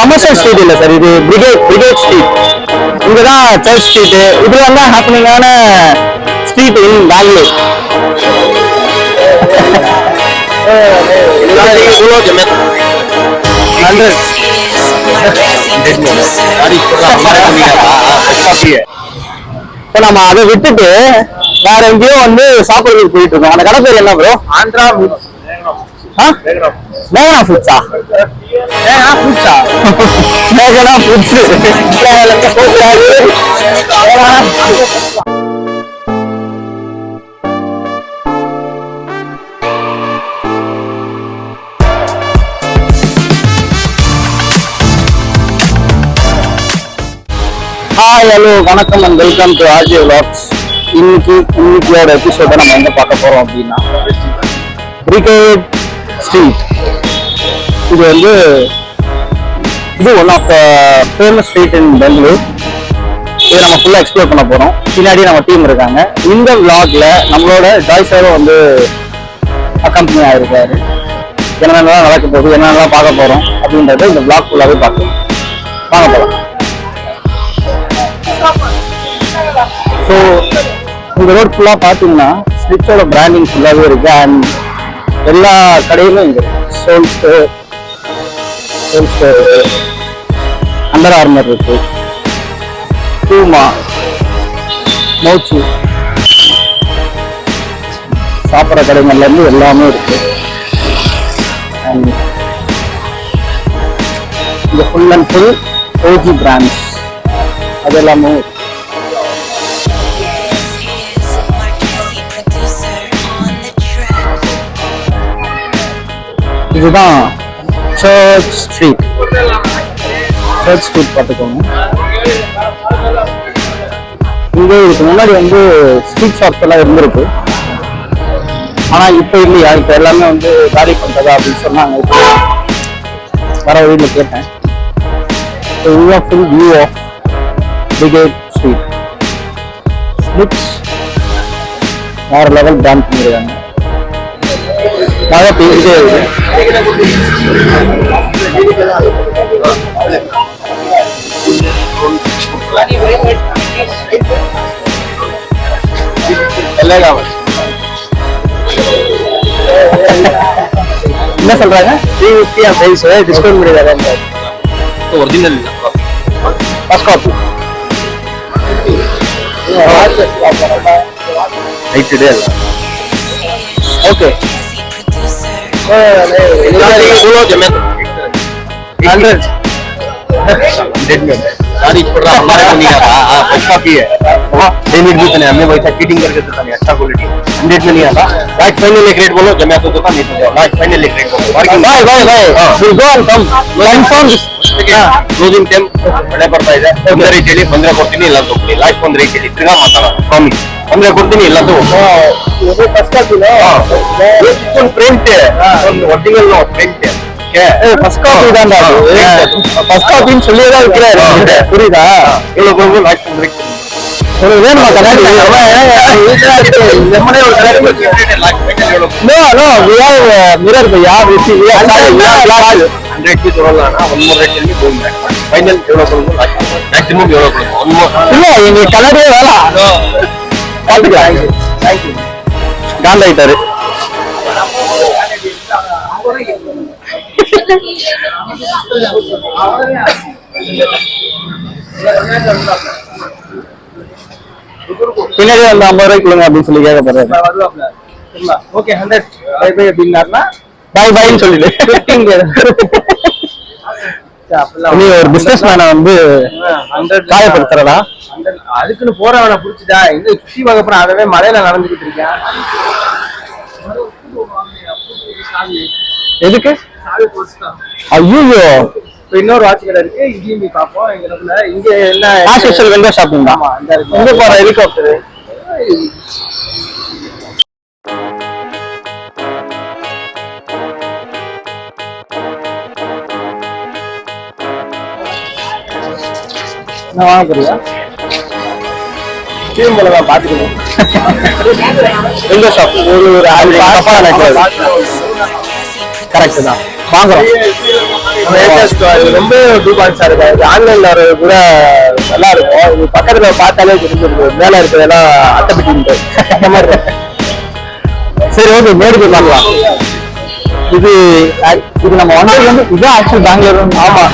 Commercial street இல்ல sir, இது brigade street. இங்கதான் சர்ச் ஸ்ட்ரீட். இதுல வந்து ஹாப்பனிங்கான ஸ்ட்ரீட் இன் பெங்களூர். இப்போ நம்ம அதை விட்டுட்டு வேற எங்கேயோ வந்து சாப்பிடுறதுக்கு போயிட்டு இருக்கோம். அந்த கடை பேர் என்ன ப்ரோ? ஆந்திரா ஃபுட்ஸ். மேகனா ஃபுட்ஸா? மேகனா ஃபுட்ஸ். ஹாய், ஹலோ, வணக்கம் அண்ட் வெல்கம் டு ஆர்ஜே விலாக்ஸ். இன்னைக்கியோட எபிசோட நம்ம எங்க பார்க்க போறோம் அப்படின்னா பிரிகேட் ஸ்ட்ரீட். இது வந்து one of the famous street in Bangalore. இதை நம்ம ஃபுல்லாக எக்ஸ்ப்ளோர் பண்ண போறோம். பின்னாடி நம்ம டீம் இருக்காங்க. இந்த விளாக்ல நம்மளோட ஜாய் சாரும் வந்து அக்கம்பெனி ஆயிருக்காரு. என்னென்னலாம் நடக்க போகுது, என்னென்னலாம் பார்க்க போறோம் அப்படின்றத இந்த விளாக் ஃபுல்லாகவே பார்க்கலாம். வாங்க போகலாம். ஸோ இந்த ரோட் ஃபுல்லாக பார்த்தீங்கன்னா ஸ்ட்ரிட்ஸோட பிராண்டிங் ஃபுல்லாகவே இருக்கு. அண்ட் எல்லா கடையிலும் இங்கே சோல் ஸ்டோர் இருக்கு, அண்டர் ஆர்மர் இருக்கு, பூமா, மோச்சு, சாப்பிட்ற கடைகள்லேருந்து எல்லாமே இருக்கு. அண்ட் இந்த full and full OG brands அது எல்லாமே. இதுதான் சர்ச் ஸ்ட்ரீட் பார்த்துக்கோங்க. இங்கே இதுக்கு முன்னாடி வந்து ஸ்ட்ரீட் ஷாப்ஸ் எல்லாம் இருந்திருக்கு. ஆனா இப்ப இல்லையா, இப்ப எல்லாமே வந்து காலி பண்றதா அப்படின்னு சொன்னாங்க. இப்போ வர வழியில கேட்டேன். Full view of brigade street. Slips வேற லெவல் பிராண்ட் பண்ணிருக்காங்க. மழை பெய்ஞ்சிட்டே இருக்கு. என்ன சொல்றாங்க? 350 பிரைஸ் டிஸ்கவுண்ட் பண்ணிடுறாங்க. Original first copy. Right day இல்ல. ஓகே. 100 गाड़ी पड़ रहा हमारे को नहीं आता। फर्स्ट कॉपी है, डेनिट भी तने हमें वैसा फिटिंग करके देता है, अच्छा क्वालिटी 100 में नहीं आता। लाइक फाइनल एक रेट बोलो, जब मैं तो दुकान नहीं तो लाइक फाइनल एक रेट बोलो। Bye will go and come confirm closing time बड़े पड़ता है 15 ಇಟ್ಟಲಿ 15 ಕೊಡ್ತೀನಿ ಇಲ್ಲ ತಗೊಳ್ಳಿ. ಲೈಕ್ 15 ಇಟ್ಟಲಿ ತಿರ್ಗಾ ಮಾತಾಡೋಣ ಪ್ರಾಮಿಸ್ 15 ಕೊಡ್ತೀನಿ ಇಲ್ಲ ತಗೋ. ಇದು ಫಸ್ಟ್ ಕಾಪಿನೋ ಫುಲ್ ಪ್ರಿಂಟ್ ಒಂದು ಒರಿಜಿನಲ್ ನೋ ಪ್ರಿಂಟ್. ஃபர்ஸ்ட் காப்பி தான். ஃபர்ஸ்ட் காப்பின்னு சொல்லியதான் இருக்கிறாரு. புரியுதா? இவ்வளவு பொருள் லைக் பண்றீங்க. உங்களுக்கு வேணுமா கண்ணாடி? No, we have mirror भैया. 100 की சொல்லலாம். one more rate பண்ணி போங்க. ஃபைனல் எவ்வளவு சொல்லுங்க? மேக்ஸिमम எவ்வளவு சொல்லுங்க? one more. இல்ல இங்க கண்ணாடியே வேணாம். பாத்துக்கலாம். Thank you. Call lighter. பின்னாடி வந்து 50 ரூபாய்க்கு கொடுங்க அப்படின்னு சொல்லி கேட்க போறாரு. ஓகே 100 பை பை அப்படின்னாருன்னா பை பைன்னு சொல்லிடு. நீ ஒரு பிசினஸ் மேனை வந்து 100 காயப்படுத்துறடா. அதுக்குன்னு போறவனை புடிச்சுட்டா இந்த சுத்தி வகப்புறம் அதவே மழையில நடந்துகிட்டு இருக்கேன். எதுக்கு? ஐயோ, இன்னொரு வாட்ச் கடை இருக்கு, இங்கேயும் போய் பார்ப்போம். இங்க என்ன ஆஷிஷல் வெண்டர் ஷாப்பிங் தான். இங்க போற ஹெலிகாப்டர் நான் வாங்க போறியா? டீம் போலதான் பாத்துக்கணும். வெண்டர் ஷாப் ஒரு கரெக்ட் தான் வாங்குறோம். ரொம்ப டூபான்ஸா இருக்கு. ஆன்லைன்ல வர கூட நல்லா இருக்கும். இது பக்கத்துல பார்த்தாலே தெரிஞ்சிருக்கு மேல இருக்கிறதெல்லாம் அட்டைப்பட்டி அந்த மாதிரி. சரி ஓகே, நேருக்கு பார்க்கலாம். இது இது நம்ம வந்தது வந்து இதுதான் ஆக்சுவல் பெங்களூர். ஆமா,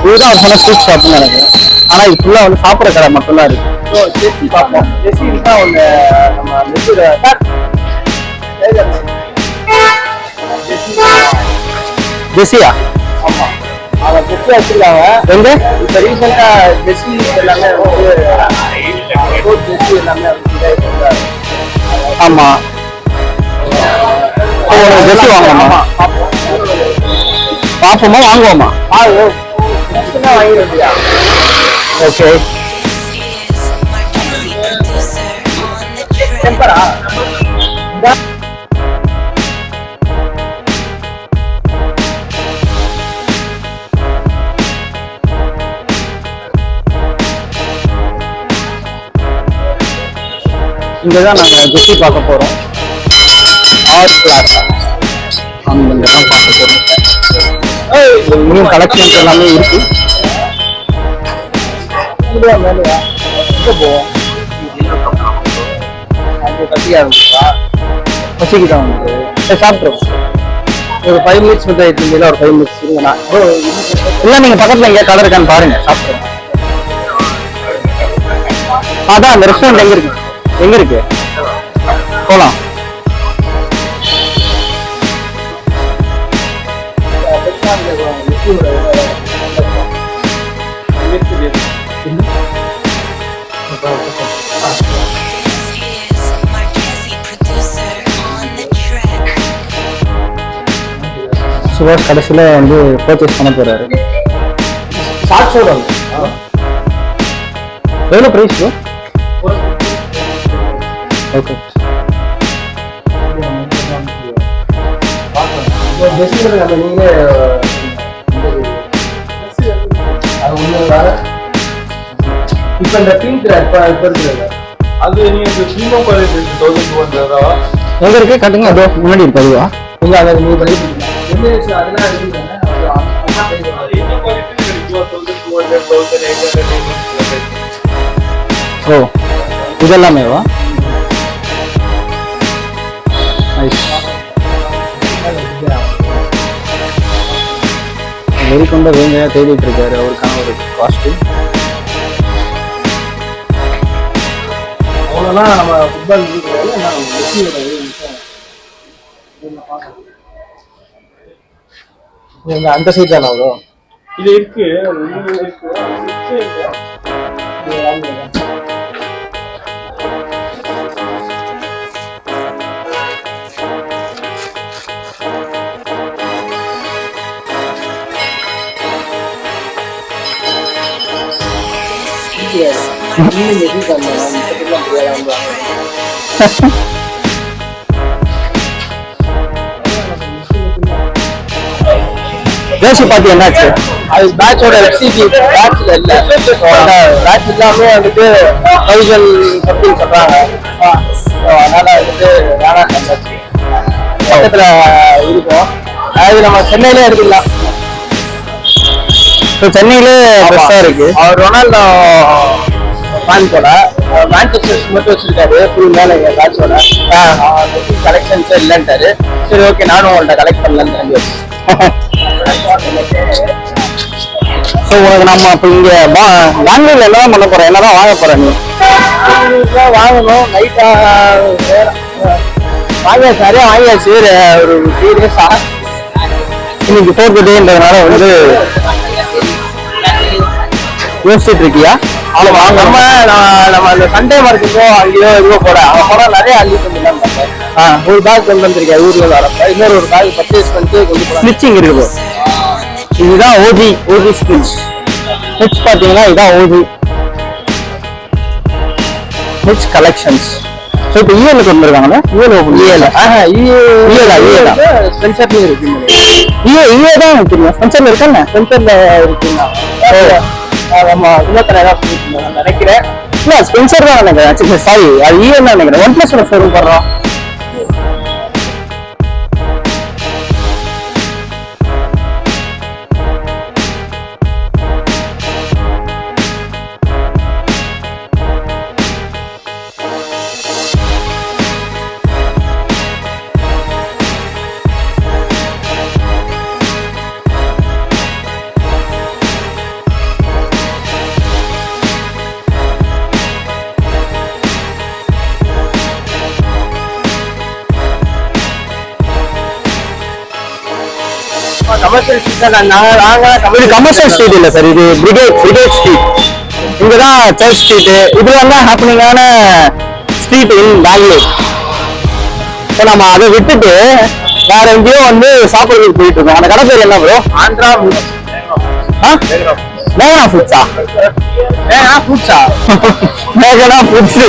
இதுதான் சொன்ன ஸ்வீட் ஷாப்னு நினைக்கிறேன். ஆனா இது ஃபுல்லா வந்து சாப்பிட்ற கடை மட்டும்தான் இருக்கு. ஜெஸ்ஸி பார்ப்போம். ஜெஸ்ஸி தான் ஒன்று நம்ம ஜெஸ்ஸியா? ஆமா, அவன் ஜெஸ்ஸி வச்சிருக்காங்க. எங்க இப்போ ரீசெண்டா ஜெஸ்ஸி எல்லாமே வந்து ஜெஸ்ஸி எல்லாமே ஆமா ஜெஸ்ஸி வாங்கணுமா? பார்ப்போமா வாங்குவோமா? வாங்கிடுவியா? ஓகே. டெம்பரா இங்கதான் நாங்க ஜெஸ்ஸி பார்க்க போறோம். ஆர்ட் கிளாஸ் அங்கதான் பார்க்க போறோம். இன்னும் கலெக்ஷன்ஸ் எல்லாமே இருக்கு. பசிக்கு தான் வந்து சாப்பிட்றோம். ஒரு 5 மினிட்ஸ் மட்டும் ஆயிட்டு இருந்தீங்களா? ஒரு 5 மினிட்ஸ் இருங்கண்ணா. இல்லை, நீங்க பக்கத்துல எங்கேயா கடை இருக்கான்னு பாருங்க, சாப்பிட்றோம். அதான் அந்த ரெஸ்டாரண்ட் எங்க இருக்கு? எங்க இருக்கு? போலாம். சுபாஷ் கடைசியில வந்து பர்ச்சேஸ் பண்ண போறாரு. ஷார்ட்ஸோட எவ்வளோ பிரைஸ்? ஓகே, நீங்களே இப்ப இந்த பிங்க் அது நீங்க எங்க இருக்கு காட்டுங்க. அதோ முன்னாடி இருக்கு. அதுவா? இல்ல, அதை நீங்க பண்ணிட்டு ஓ, இதெல்லாமேவா? வெறிக்கொண்ட வேங்கையா தேடிட்டு இருக்காரு அவருக்கான ஒரு காஸ்டியூம். அவ்வளோதான் நம்ம ஃபுட்பால் அந்த சைட் தானே அவ்வளோ இது இருக்கு. ஜெர்சி பார்ட்டி என்னாச்சு? அது பேட்சோட எஃப்சிபி பேட்ச்ல இல்ல, பேட்ச் இல்லாம வந்துட்டு 1000 சொல்றாங்க. அதனால வந்துட்டு வேணாம், பக்கத்துல இருக்கும். அதாவது நம்ம சென்னையிலே எடுத்துக்கலாம். சென்னையிலே பெருசா இருக்கு. அவர் ரொனால்டோ ஃபேன்ஸோட மேன்செஸ்டர் மட்டும் வச்சிருக்காரு ஃபுல் மேல பேட்சோட. கலெக்ஷன்ஸ் இல்லைன்ட்டாரு. சரி ஓகே, நானும் அவங்கள்ட்ட கலெக்ட் பண்ணலான்னு. ஸோ உனக்கு நம்ம இப்போ இங்கே பெங்களூர்ல என்னதான் பண்ண போறோம்? என்னதான் வாங்க போற நீ? வாங்கணும். நைட்டா வாங்கியாச்சு, நிறைய வாங்கியாச்சு. ஒரு 3 டேஸா இன்னைக்கு 4th டேன்றதுனால வந்து யோசிச்சுட்டு இருக்கியா? நம்ம அந்த சண்டே மார்க்கெட்டோ அங்கேயோ எதுவோ போட அவன் போனா நிறைய அள்ளி கொண்டு ஒரு பேக் கொண்டு வந்திருக்கேன் ஊர்ல வரப்ப. இன்னொரு ஒரு பேக் பர்ச்சேஸ் பண்ணிட்டு கொண்டு போறேன். ஸ்டிச்சிங் இருக்குது. இதுதான் ஓஜி ஸ்டிச். ஸ்டிச் பாத்தீங்கன்னா இதுதான் ஓஜி ஸ்டிச் கலெக்ஷன்ஸ். ஸோ இப்போ இஎல்க்கு வந்துருக்காங்களே இஎல் ஸ்பென்சர்லயும் இருக்கு. இஏ தான் எனக்கு தெரியும். ஸ்பென்சர்ல இருக்கானே ஸ்பென்சர்ல இருக்குன்னா நம்ம நினைக்கிறேன். இல்ல ஸ்பென்சர் தான் நினைக்கிறேன். சாரி அது இஏ தான் நினைக்கிறேன். OnePlus ஷோரூம் போடுறோம். கமர்ஷியல் ஸ்ட்ரீட் இது கமர்ஷியல் ஸ்ட்ரீட் இல்ல சார், இது பிரிகேட் ஸ்ட்ரீட். இங்கதான் சர்ச் ஸ்ட்ரீட். இது வந்து ஹாப்பனிங்கான ஸ்ட்ரீட் இன் பெங்களூர். இப்போ நம்ம அதை விட்டுட்டு வேற எங்கேயோ வந்து சாப்பிடுறதுக்கு போயிட்டு இருக்கோம். அந்த கடை பேர் என்ன ப்ரோ? ஆந்திரா மேகனா ஃபுட்ஸா? மேகனா ஃபுட்ஸ்